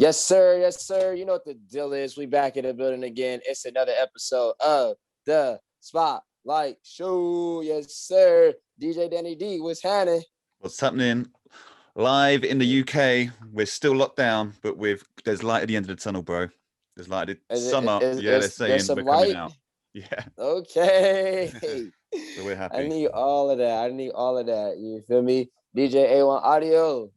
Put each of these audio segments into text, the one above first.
Yes, sir. Yes, sir. You know what the deal is. We back in the building again. It's another episode of the Spotlight Show. Yes, sir. DJ Danny D, what's happening? What's happening? Live in the UK, we're still locked down, but there's light at the end of the tunnel, bro. There's light. Is it Summer, yeah, they're is there's saying some we're coming light? out. Yeah, Okay. so we're I happy. need all of that. I need all of that. You feel me? DJ A1 Audio.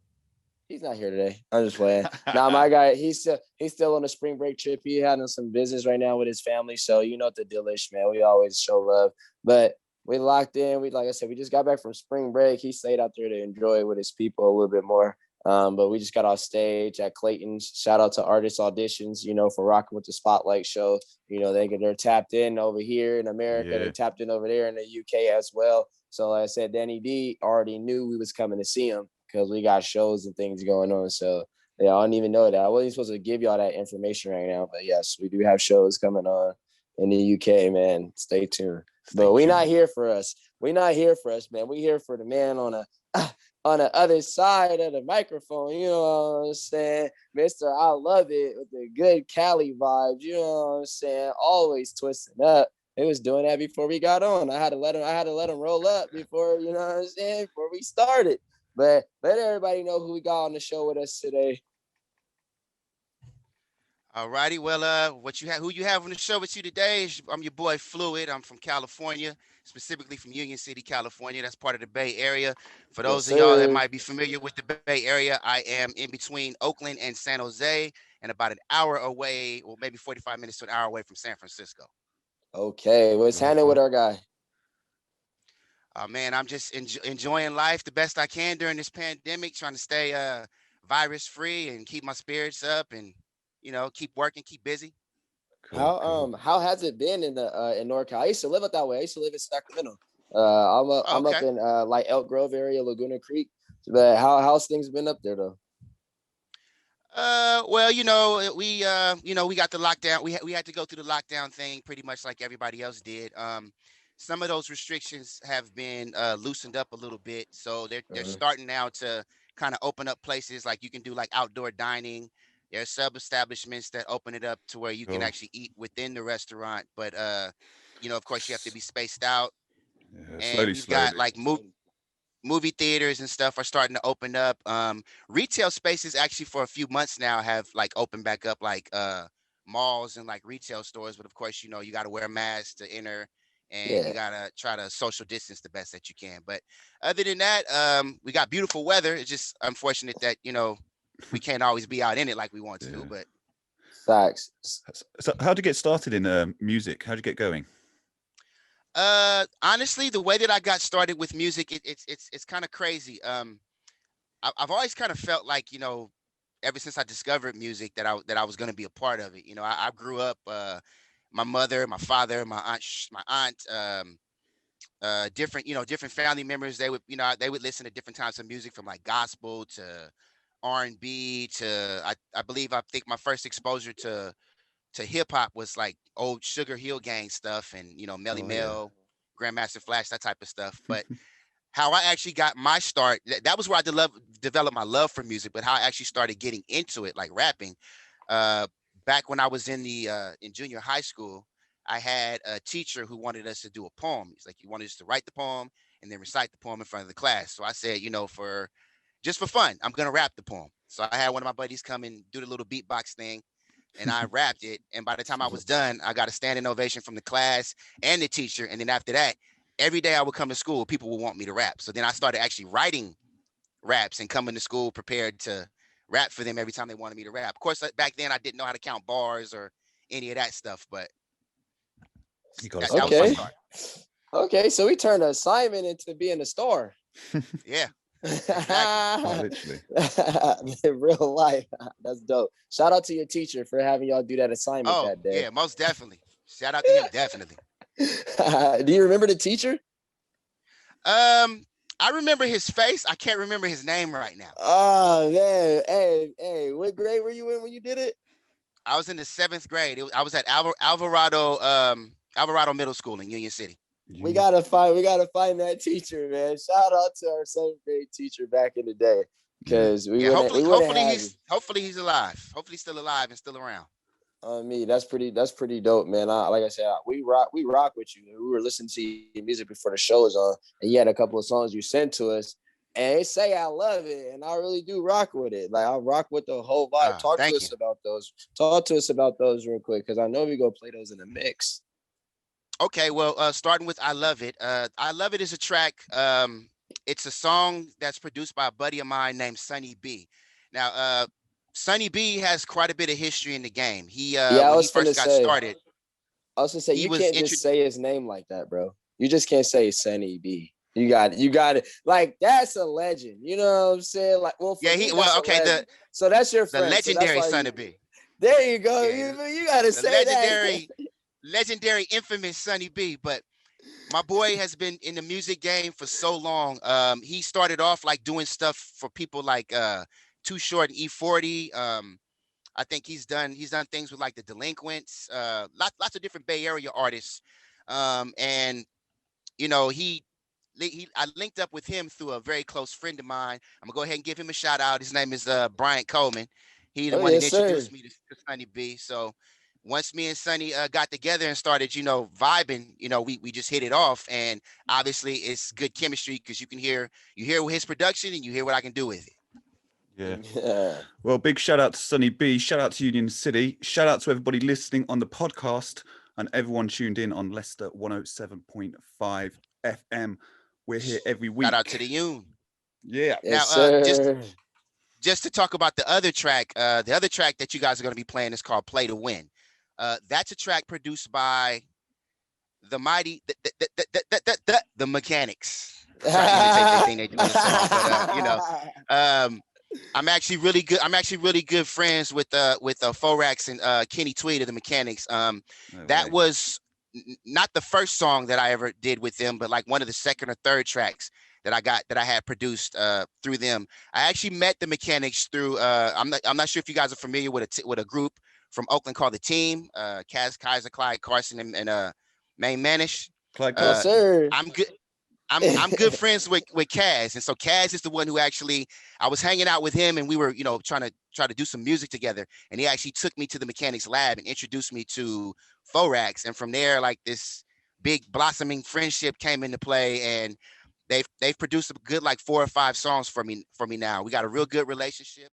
He's not here today. I'm just playing. Nah, my guy, he's still on a spring break trip. He having some business right now with his family. So you know what the deal is, man. We always show love. But we locked in. We like I said, we just got back from spring break. He stayed out there to enjoy it with his people a little bit more. But we just got off stage at Clayton's. Shout out to Artist Auditions, for rocking with the Spotlight Show. They're tapped in over here in America. Yeah. They tapped in over there in the UK as well. So like I said, Danny D already knew we was coming to see him because we got shows and things going on. So yeah, I don't even know that. I wasn't supposed to give y'all that information right now, but yes, we do have shows coming on in the UK, man. Stay tuned. But we not here for us. We not here for us, man. We here for the man on the other side of the microphone. You know what I'm saying? Mr. I love it with the good Cali vibes. You know what I'm saying? Always twisting up. He was doing that before we got on. I had to let him roll up before, you know what I'm saying, before we started. But let everybody know who we got on the show with us today. All righty. Well, who you have on the show with you today? I'm your boy Fluid. I'm from California, specifically from Union City, California. That's part of the Bay Area. For those of y'all that might be familiar with the Bay Area, I am in between Oakland and San Jose, and about an hour away, or maybe 45 minutes to an hour away from San Francisco. Okay, what's happening with our guy? Man, I'm just enjoying life the best I can during this pandemic, trying to stay virus free and keep my spirits up and keep working, keep busy. Cool. How has it been in NorCal? I used to live up that way. I used to live in Sacramento. I'm up in like Elk Grove area, Laguna Creek. But how's things been up there though? Well, we got the lockdown. We had to go through the lockdown thing pretty much like everybody else did. Some of those restrictions have been loosened up a little bit, so they're starting now to kind of open up places like you can do like outdoor dining. There's sub establishments that open it up to where you can actually eat within the restaurant, but of course you have to be spaced out. Yeah, and we've got like movie theaters and stuff are starting to open up. Retail spaces actually for a few months now have like opened back up, like malls and like retail stores. But of course, you got to wear a mask to enter, and you gotta try to social distance the best that you can. But other than that, we got beautiful weather. It's just unfortunate that we can't always be out in it like we want to. But facts. So how'd you get started in music? How'd you get going? Honestly, the way that I got started with music, it's kind of crazy. I've always kind of felt like, ever since I discovered music that I was going to be a part of it. I grew up, my mother, my father, my aunt, different family members. They would listen to different types of music, from like gospel to R&B to, I think my first exposure to hip hop was like old Sugar Hill Gang stuff and Melly Mel, Grandmaster Flash, that type of stuff. But how I actually got my start, that was where I developed my love for music. But how I actually started getting into it, like rapping, back when I was in junior high school, I had a teacher who wanted us to do a poem. He wanted us to write the poem and then recite the poem in front of the class. So I said, for fun, I'm gonna rap the poem. So I had one of my buddies come and do the little beatbox thing, and I rapped it. And by the time I was done, I got a standing ovation from the class and the teacher. And then after that, every day I would come to school, people would want me to rap. So then I started actually writing raps and coming to school prepared to rap for them every time they wanted me to rap. Of course, back then I didn't know how to count bars or any of that stuff, but that was my start. Okay, so we turned Simon into being a star. Yeah. Exactly. Literally. In real life. That's dope. Shout out to your teacher for having y'all do that assignment that day. Yeah, most definitely. Shout out to him, definitely. Do you remember the teacher? I remember his face. I can't remember his name right now. Oh man, hey, what grade were you in when you did it? I was in the 7th grade. I was at Alvarado Middle School in Union City. We gotta find that teacher, man. Shout out to our 7th grade teacher back in the day. because Yeah, we wouldn't have. hopefully he's alive. Hopefully he's still alive and still around. Me, that's pretty dope, man. Like I said, we rock with you. We were listening to your music before the show was on, and you had a couple of songs you sent to us, and they say I love it, and I really do rock with it. Like I rock with the whole vibe. Talk to Thank us you. about those. Talk to us about those real quick, because I know we go play those in the mix. Okay, well, starting with "I Love It." "I Love It" is a track. It's a song that's produced by a buddy of mine named Sonny B. Now, Sonny B has quite a bit of history in the game. I When he was first finna got say. started, I was gonna say he you was can't just say his name like that, bro. You just can't say Sunny B. You got it. Like that's a legend. You know what I'm saying? Like, well, for me, that's okay, a legend. So that's your the friend. So that's legendary why Sonny B. there you go. Yeah, You gotta the say that. legendary, infamous Sonny B. But my boy has been in the music game for so long. He started off like doing stuff for people like Too Short and E40. I think he's done things with like the Delinquents, lots of different Bay Area artists. And you know, I linked up with him through a very close friend of mine. I'm gonna go ahead and give him a shout out. His name is Brian Coleman. He the Oh one that yes, sir. introduced me to Sonny B. So once me and Sonny got together and started, vibing, we just hit it off. And obviously it's good chemistry because you hear his production and you hear what I can do with it. Yeah. Well, big shout out to Sonny B. Shout out to Union City. Shout out to everybody listening on the podcast and everyone tuned in on Leicester 107.5 FM. We're here every week. Shout out to the Union. Yeah. Yes, now, sir. just to talk about the other track that you guys are going to be playing is called "Play to Win." That's a track produced by the mighty the Mechanics. Try to imitate anything they do in the song, but I'm actually really good friends with Forax and Kenny Tweed of the Mechanics. That was not the first song that I ever did with them, but like one of the second or third tracks that I had produced through them. I actually met the Mechanics through I'm not sure if you guys are familiar with a group from Oakland called The Team, Kaz Kaiser, Clyde Carson, and Maine Manish. Clyde Carson. Sir. I'm good. I'm good friends with Kaz, and so Kaz is the one who actually I was hanging out with him, and we were trying to do some music together, and he actually took me to the Mechanics lab and introduced me to Forax, and from there like this big blossoming friendship came into play, and they've produced a good like 4 or 5 songs for me now. We got a real good relationship.